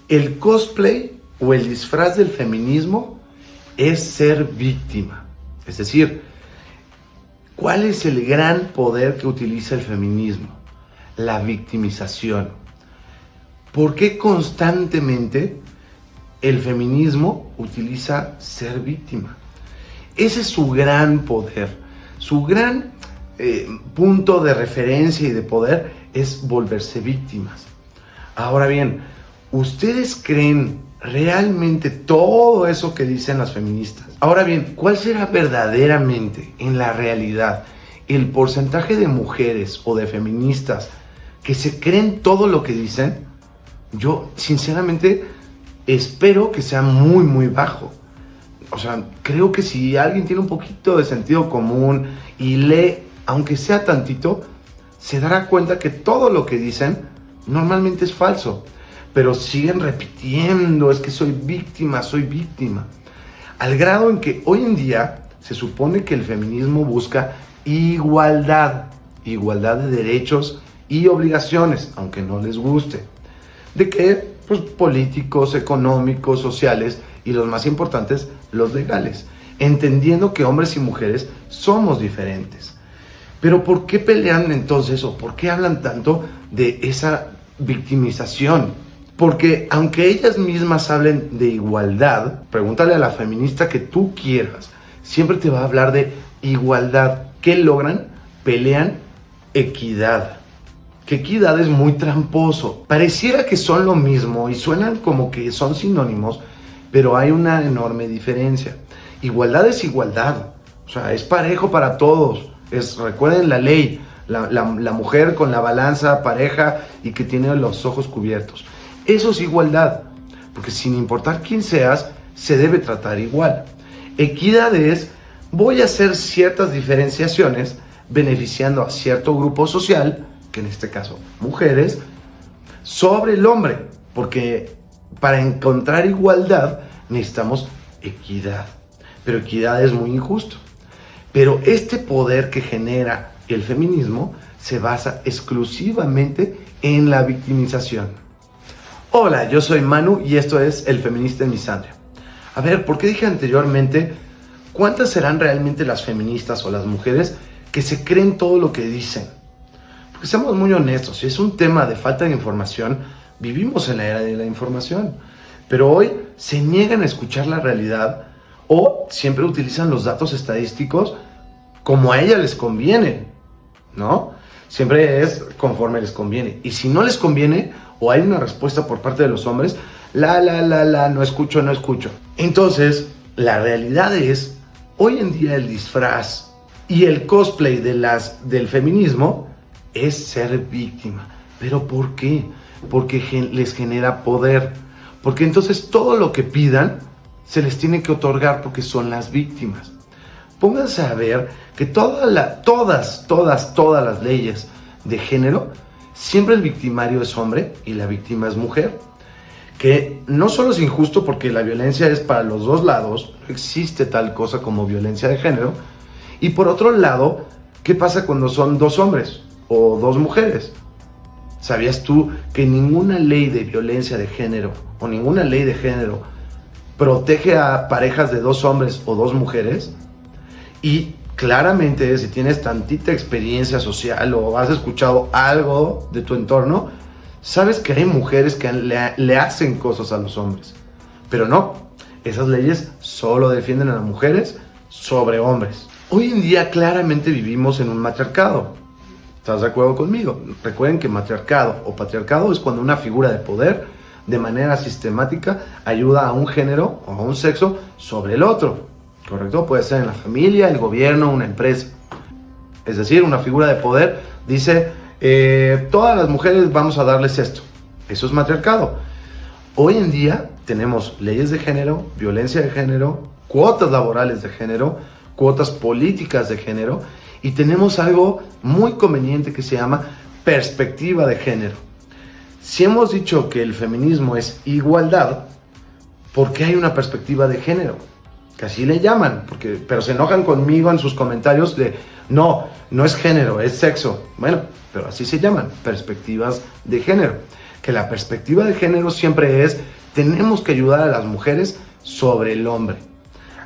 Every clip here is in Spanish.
El cosplay o el disfraz del feminismo es ser víctima. Es decir, ¿cuál es el gran poder que utiliza el feminismo? La victimización. ¿Por qué constantemente el feminismo utiliza ser víctima? Ese es su gran poder, su gran punto de referencia y de poder es volverse víctimas. Ahora bien, ¿ustedes creen realmente todo eso que dicen las feministas? Ahora bien, ¿cuál será verdaderamente, en la realidad, el porcentaje de mujeres o de feministas que se creen todo lo que dicen? Yo, sinceramente, espero que sea muy, muy bajo. O sea, creo que si alguien tiene un poquito de sentido común y lee, aunque sea tantito, se dará cuenta que todo lo que dicen normalmente es falso. Pero siguen repitiendo, es que soy víctima, al grado en que hoy en día se supone que el feminismo busca igualdad de derechos y obligaciones, aunque no les guste. ¿De qué? Pues políticos, económicos, sociales y los más importantes, los legales, entendiendo que hombres y mujeres somos diferentes. Pero ¿por qué pelean entonces o por qué hablan tanto de esa victimización? Porque aunque ellas mismas hablen de igualdad, pregúntale a la feminista que tú quieras, siempre te va a hablar de igualdad. ¿Qué logran? Pelean equidad. Que equidad es muy tramposo. Pareciera que son lo mismo y suenan como que son sinónimos, pero hay una enorme diferencia. Igualdad es igualdad, o sea, es parejo para todos. Recuerden la ley, la mujer con la balanza pareja y que tiene los ojos cubiertos. Eso es igualdad, porque sin importar quién seas, se debe tratar igual. Equidad es, voy a hacer ciertas diferenciaciones beneficiando a cierto grupo social, que en este caso mujeres, sobre el hombre, porque para encontrar igualdad necesitamos equidad, pero equidad es muy injusto. Pero este poder que genera el feminismo se basa exclusivamente en la victimización. Hola, yo soy Manu y esto es El Feminista en Misandria. A ver, ¿por qué dije anteriormente cuántas serán realmente las feministas o las mujeres que se creen todo lo que dicen? Porque seamos muy honestos, si es un tema de falta de información, vivimos en la era de la información. Pero hoy se niegan a escuchar la realidad o siempre utilizan los datos estadísticos como a ellas les conviene, ¿no? Siempre es conforme les conviene. Y si no les conviene o hay una respuesta por parte de los hombres, no escucho. Entonces, la realidad es, hoy en día el disfraz y el cosplay del feminismo es ser víctima. ¿Pero por qué? Porque les genera poder. Porque entonces todo lo que pidan se les tiene que otorgar porque son las víctimas. Pónganse a ver que todas las leyes de género, siempre el victimario es hombre y la víctima es mujer. Que no solo es injusto porque la violencia es para los dos lados, no existe tal cosa como violencia de género. Y por otro lado, ¿qué pasa cuando son dos hombres o dos mujeres? ¿Sabías tú que ninguna ley de violencia de género o ninguna ley de género protege a parejas de dos hombres o dos mujeres? Y claramente, si tienes tantita experiencia social o has escuchado algo de tu entorno, sabes que hay mujeres que le hacen cosas a los hombres. Pero no, esas leyes solo defienden a las mujeres sobre hombres. Hoy en día claramente vivimos en un matriarcado. ¿Estás de acuerdo conmigo? Recuerden que matriarcado o patriarcado es cuando una figura de poder de manera sistemática ayuda a un género o a un sexo sobre el otro. ¿Correcto? Puede ser en la familia, el gobierno, una empresa. Es decir, una figura de poder dice, todas las mujeres vamos a darles esto. Eso es matriarcado. Hoy en día tenemos leyes de género, violencia de género, cuotas laborales de género, cuotas políticas de género, y tenemos algo muy conveniente que se llama perspectiva de género. Si hemos dicho que el feminismo es igualdad, ¿por qué hay una perspectiva de género? Que así le llaman, pero se enojan conmigo en sus comentarios de no es género, es sexo. Bueno, pero así se llaman, perspectivas de género. que la perspectiva de género siempre es: tenemos que ayudar a las mujeres sobre el hombre.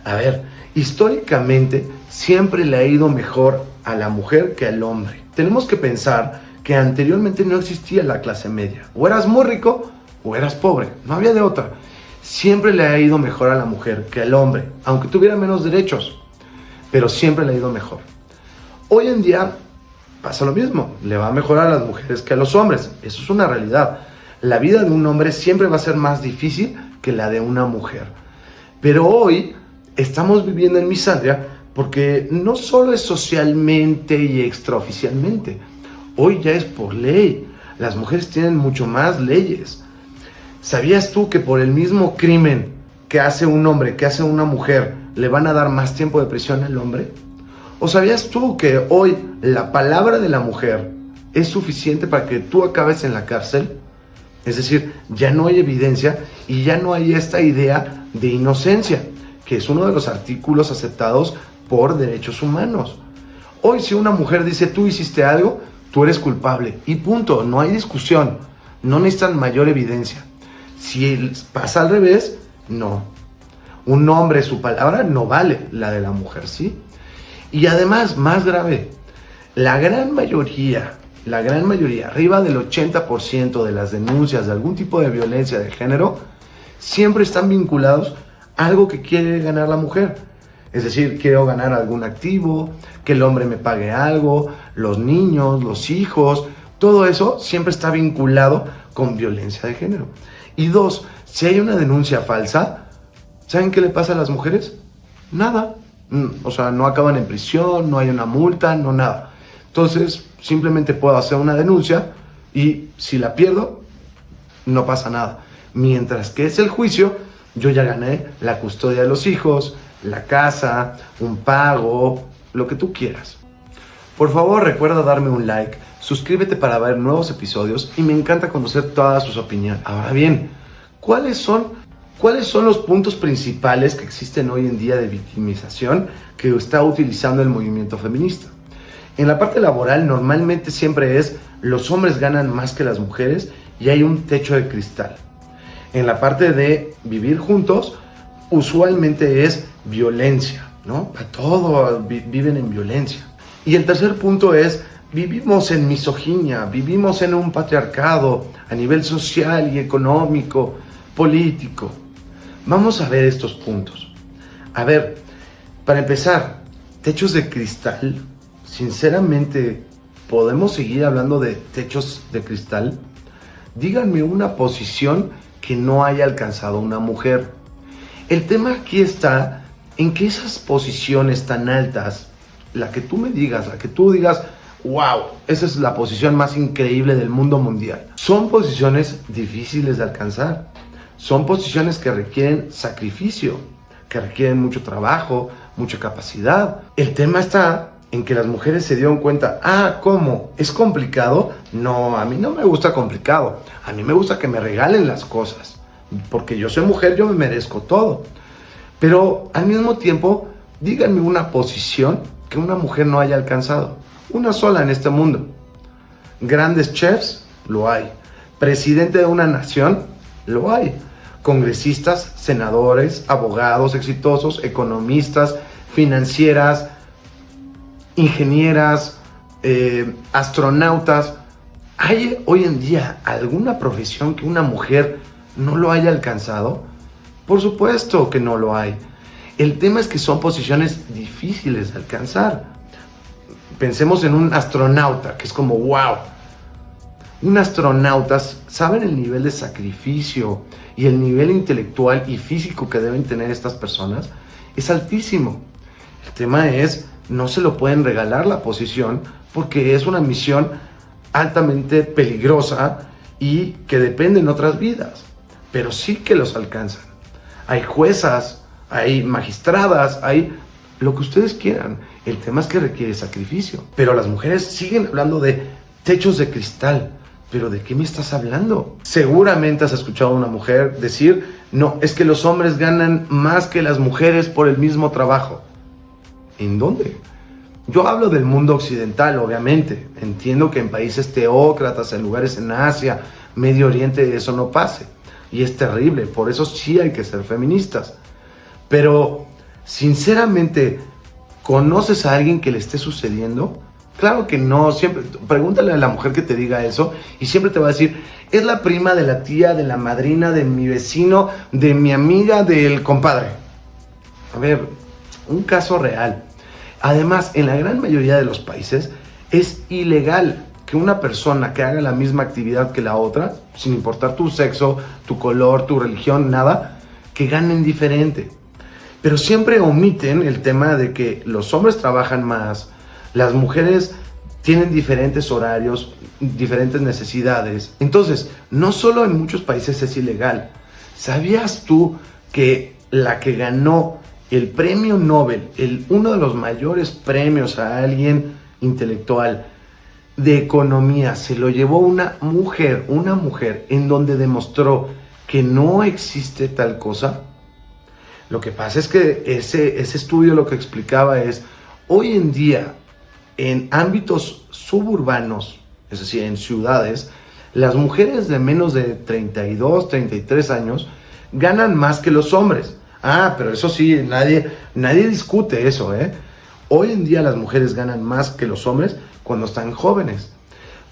A ver, históricamente siempre le ha ido mejor a la mujer que al hombre. Tenemos que pensar que anteriormente no existía la clase media. O eras muy rico o eras pobre, no había de otra. Siempre le ha ido mejor a la mujer que al hombre, aunque tuviera menos derechos, pero siempre le ha ido mejor. Hoy en día pasa lo mismo, le va mejor a las mujeres que a los hombres. Eso es una realidad. La vida de un hombre siempre va a ser más difícil que la de una mujer. Pero hoy estamos viviendo en miseria porque no solo es socialmente y extraoficialmente. Hoy ya es por ley. Las mujeres tienen mucho más leyes. ¿Sabías tú que por el mismo crimen que hace un hombre, que hace una mujer, le van a dar más tiempo de prisión al hombre? ¿O sabías tú que hoy la palabra de la mujer es suficiente para que tú acabes en la cárcel? Es decir, ya no hay evidencia y ya no hay esta idea de inocencia, que es uno de los artículos aceptados por derechos humanos. Hoy, si una mujer dice: tú hiciste algo, tú eres culpable y punto, no hay discusión, no necesitan mayor evidencia. Si pasa al revés, no. Un hombre, su palabra no vale, la de la mujer sí. Y además, más grave, la gran mayoría, arriba del 80% de las denuncias de algún tipo de violencia de género, siempre están vinculados a algo que quiere ganar la mujer. Es decir, quiero ganar algún activo, que el hombre me pague algo, los niños, los hijos, todo eso siempre está vinculado con violencia de género. Y dos, si hay una denuncia falsa, ¿saben qué le pasa a las mujeres? Nada. O sea, no acaban en prisión, no hay una multa, no nada. Entonces, simplemente puedo hacer una denuncia y si la pierdo, no pasa nada. Mientras que es el juicio, yo ya gané la custodia de los hijos, la casa, un pago, lo que tú quieras. Por favor, recuerda darme un like, suscríbete para ver nuevos episodios y me encanta conocer todas sus opiniones. Ahora bien, ¿cuáles son los puntos principales que existen hoy en día de victimización que está utilizando el movimiento feminista? En la parte laboral normalmente siempre es: los hombres ganan más que las mujeres y hay un techo de cristal. En la parte de vivir juntos, usualmente es violencia, ¿no? A todo viven en violencia. Y el tercer punto es: vivimos en misoginia, vivimos en un patriarcado a nivel social y económico, político. Vamos a ver estos puntos. A ver, para empezar, techos de cristal. Sinceramente, ¿podemos seguir hablando de techos de cristal? Díganme una posición que no haya alcanzado una mujer. El tema aquí está en que esas posiciones tan altas, la que tú me digas, la que tú digas: wow, esa es la posición más increíble del mundo mundial, son posiciones difíciles de alcanzar. Son posiciones que requieren sacrificio, que requieren mucho trabajo, mucha capacidad. El tema está en que las mujeres se dieron cuenta: ¿cómo? ¿Es complicado? No, a mí no me gusta complicado. A mí me gusta que me regalen las cosas. Porque yo soy mujer, yo me merezco todo. Pero al mismo tiempo, díganme una posición que una mujer no haya alcanzado. Una sola en este mundo. Grandes chefs, lo hay. Presidente de una nación, lo hay. Congresistas, senadores, abogados exitosos, economistas, financieras, ingenieras, astronautas. ¿Hay hoy en día alguna profesión que una mujer no lo haya alcanzado? Por supuesto que no lo hay. El tema es que son posiciones difíciles de alcanzar. Pensemos en un astronauta, que es como wow. Un astronauta, ¿saben el nivel de sacrificio y el nivel intelectual y físico que deben tener estas personas? Es altísimo. El tema es: no se lo pueden regalar la posición porque es una misión altamente peligrosa y que depende en otras vidas, pero sí que los alcanzan. Hay juezas, hay magistradas, hay lo que ustedes quieran. El tema es que requiere sacrificio. Pero las mujeres siguen hablando de techos de cristal. ¿Pero de qué me estás hablando? Seguramente has escuchado a una mujer decir: no, es que los hombres ganan más que las mujeres por el mismo trabajo. ¿En dónde? Yo hablo del mundo occidental, obviamente. Entiendo que en países teócratas, en lugares en Asia, Medio Oriente eso no pase. Y es terrible, por eso sí hay que ser feministas. Pero, sinceramente, ¿conoces a alguien que le esté sucediendo? Claro que no, siempre, pregúntale a la mujer que te diga eso y siempre te va a decir, es la prima de la tía, de la madrina, de mi vecino, de mi amiga, del compadre. A ver, un caso real. Además, en la gran mayoría de los países es ilegal que una persona que haga la misma actividad que la otra, sin importar tu sexo, tu color, tu religión, nada, que ganen diferente. Pero siempre omiten el tema de que los hombres trabajan más, las mujeres tienen diferentes horarios, diferentes necesidades. Entonces, no solo en muchos países es ilegal. ¿Sabías tú que la que ganó el premio Nobel, uno de los mayores premios a alguien intelectual de economía, se lo llevó una mujer en donde demostró que no existe tal cosa? Lo que pasa es que ese estudio lo que explicaba es, hoy en día, en ámbitos suburbanos, es decir, en ciudades, las mujeres de menos de 32, 33 años ganan más que los hombres. Pero eso sí, nadie discute eso, ¿eh? Hoy en día las mujeres ganan más que los hombres cuando están jóvenes.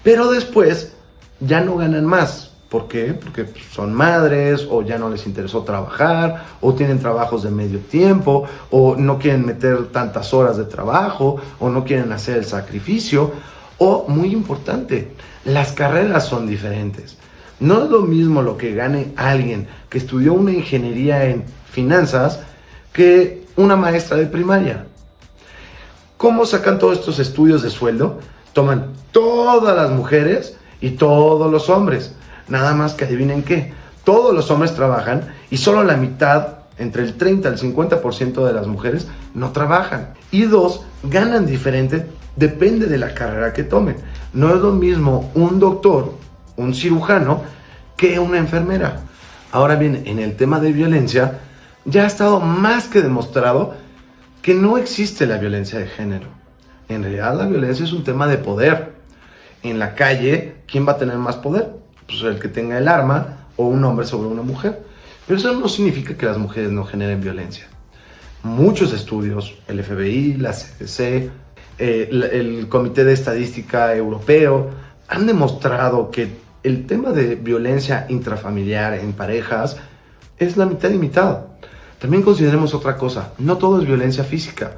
Pero después ya no ganan más. ¿Por qué? Porque son madres, o ya no les interesó trabajar, o tienen trabajos de medio tiempo, o no quieren meter tantas horas de trabajo, o no quieren hacer el sacrificio, o, muy importante, las carreras son diferentes. No es lo mismo lo que gane alguien que estudió una ingeniería en finanzas que una maestra de primaria. ¿Cómo sacan todos estos estudios de sueldo? Toman todas las mujeres y todos los hombres. Nada más que adivinen qué, todos los hombres trabajan y solo la mitad, entre el 30 al 50% de las mujeres no trabajan. Y dos, ganan diferente, depende de la carrera que tomen. No es lo mismo un doctor, un cirujano, que una enfermera. Ahora bien, en el tema de violencia, ya ha estado más que demostrado que no existe la violencia de género. En realidad la violencia es un tema de poder. En la calle, ¿quién va a tener más poder? Pues el que tenga el arma, o un hombre sobre una mujer. Pero eso no significa que las mujeres no generen violencia. Muchos estudios, el FBI, la CDC, el Comité de Estadística Europeo, han demostrado que el tema de violencia intrafamiliar en parejas es la mitad y mitad. También consideremos otra cosa, no todo es violencia física.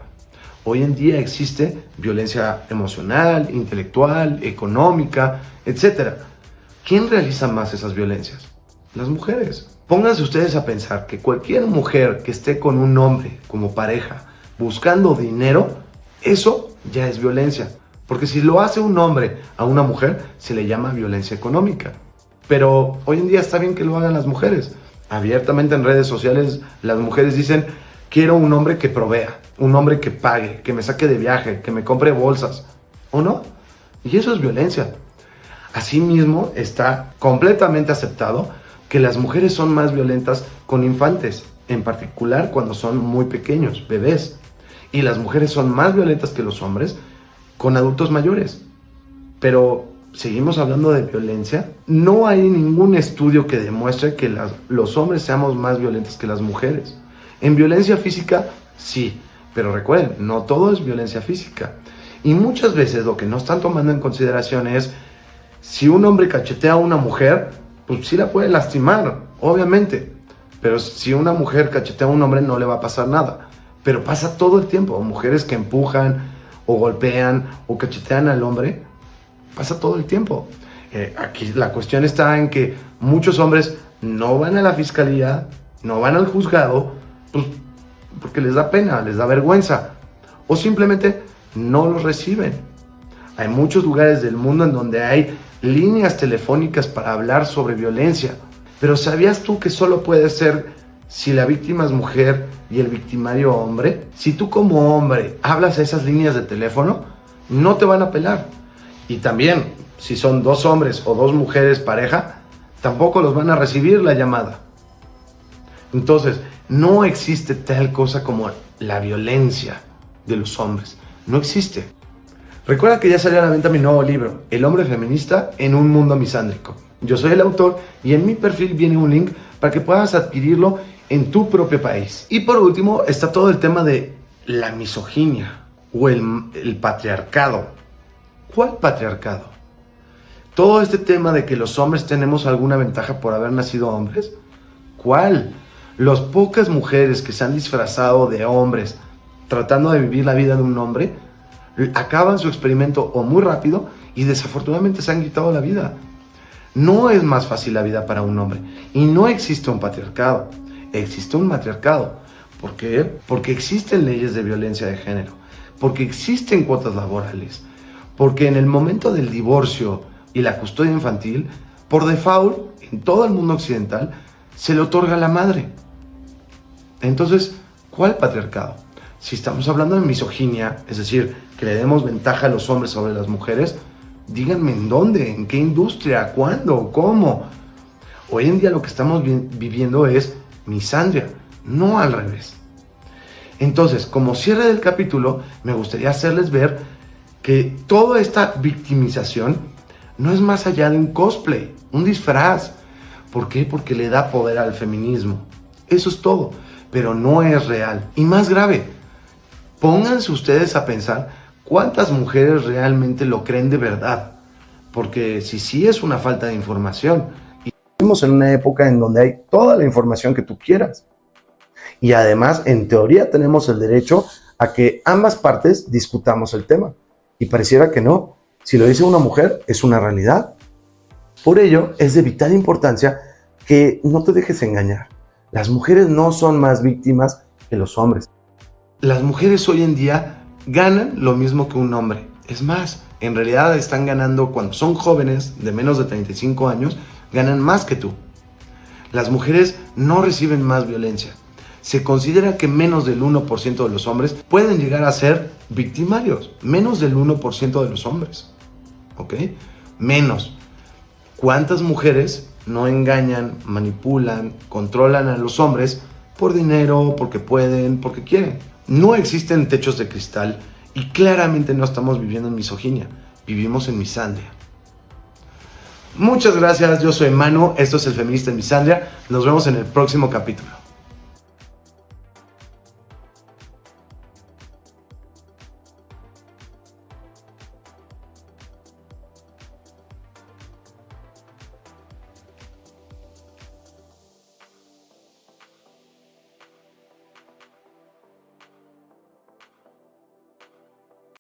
Hoy en día existe violencia emocional, intelectual, económica, etc. ¿Quién realiza más esas violencias? Las mujeres. Pónganse ustedes a pensar que cualquier mujer que esté con un hombre como pareja buscando dinero, eso ya es violencia. Porque si lo hace un hombre a una mujer, se le llama violencia económica. Pero hoy en día está bien que lo hagan las mujeres. Abiertamente en redes sociales las mujeres dicen, quiero un hombre que provea, un hombre que pague, que me saque de viaje, que me compre bolsas. ¿O no? Y eso es violencia. Asimismo, está completamente aceptado que las mujeres son más violentas con infantes, en particular cuando son muy pequeños, bebés. Y las mujeres son más violentas que los hombres con adultos mayores. Pero seguimos hablando de violencia. No hay ningún estudio que demuestre que los hombres seamos más violentos que las mujeres. En violencia física, sí. Pero recuerden, no todo es violencia física. Y muchas veces lo que no están tomando en consideración es, si un hombre cachetea a una mujer, pues sí la puede lastimar, obviamente. Pero si una mujer cachetea a un hombre, no le va a pasar nada. Pero pasa todo el tiempo. Mujeres que empujan, o golpean, o cachetean al hombre, pasa todo el tiempo. Aquí la cuestión está en que muchos hombres no van a la fiscalía, no van al juzgado, pues porque les da pena, les da vergüenza, o simplemente no los reciben. Hay muchos lugares del mundo en donde hay líneas telefónicas para hablar sobre violencia, pero ¿sabías tú que solo puede ser si la víctima es mujer y el victimario hombre? Si tú como hombre hablas a esas líneas de teléfono, no te van a pelar. Y también, si son dos hombres o dos mujeres pareja, tampoco los van a recibir la llamada. Entonces, no existe tal cosa como la violencia de los hombres. No existe. Recuerda que ya salió a la venta mi nuevo libro, El hombre feminista en un mundo misándrico. Yo soy el autor y en mi perfil viene un link para que puedas adquirirlo en tu propio país. Y por último está todo el tema de la misoginia o el patriarcado. ¿Cuál patriarcado? Todo este tema de que los hombres tenemos alguna ventaja por haber nacido hombres. ¿Cuál? Las pocas mujeres que se han disfrazado de hombres tratando de vivir la vida de un hombre acaban su experimento o muy rápido y desafortunadamente se han quitado la vida. No es más fácil la vida para un hombre y no existe un patriarcado, existe un matriarcado. ¿Por qué? Porque existen leyes de violencia de género, porque existen cuotas laborales, porque en el momento del divorcio y la custodia infantil, por default, en todo el mundo occidental, se le otorga a la madre. Entonces, ¿cuál patriarcado? Si estamos hablando de misoginia, es decir, que le demos ventaja a los hombres sobre las mujeres, díganme en dónde, en qué industria, cuándo, cómo. Hoy en día lo que estamos viviendo es misandria, no al revés. Entonces, como cierre del capítulo, me gustaría hacerles ver que toda esta victimización no es más allá de un cosplay, un disfraz. ¿Por qué? Porque le da poder al feminismo. Eso es todo, pero no es real. Y más grave, pónganse ustedes a pensar cuántas mujeres realmente lo creen de verdad. Porque si sí es una falta de información. Y vivimos en una época en donde hay toda la información que tú quieras. Y además, en teoría, tenemos el derecho a que ambas partes discutamos el tema. Y pareciera que no. Si lo dice una mujer, es una realidad. Por ello, es de vital importancia que no te dejes engañar. Las mujeres no son más víctimas que los hombres. Las mujeres hoy en día ganan lo mismo que un hombre. Es más, en realidad están ganando cuando son jóvenes de menos de 35 años, ganan más que tú. Las mujeres no reciben más violencia. Se considera que menos del 1% de los hombres pueden llegar a ser victimarios. Menos del 1% de los hombres. ¿Ok? Menos. ¿Cuántas mujeres no engañan, manipulan, controlan a los hombres por dinero, porque pueden, porque quieren? No existen techos de cristal y claramente no estamos viviendo en misoginia. Vivimos en misandria. Muchas gracias, yo soy Manu, esto es El Feminista en Misandria. Nos vemos en el próximo capítulo.